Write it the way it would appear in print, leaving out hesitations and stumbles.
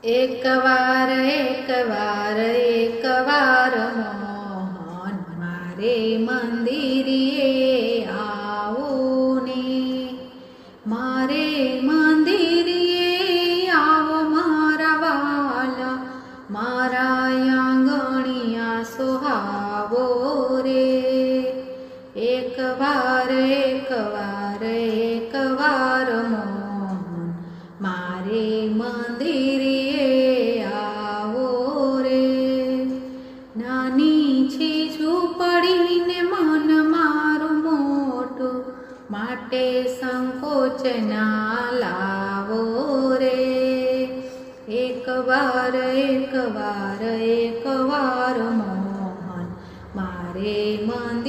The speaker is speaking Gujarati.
એક વાર મોહન મારે મંદિરે આવો ને, મારે મંદિરે આવો મારા વાલા, મારા આંગણિયા સોહાવો રે. એક વાર મોહન મારે મંદિરે આવો રે. નાની છે ઝૂંપડીને મન મારું મોટું, માટે સંકોચ ના લાવો રે. એક વાર મોહન મારે મંદિરે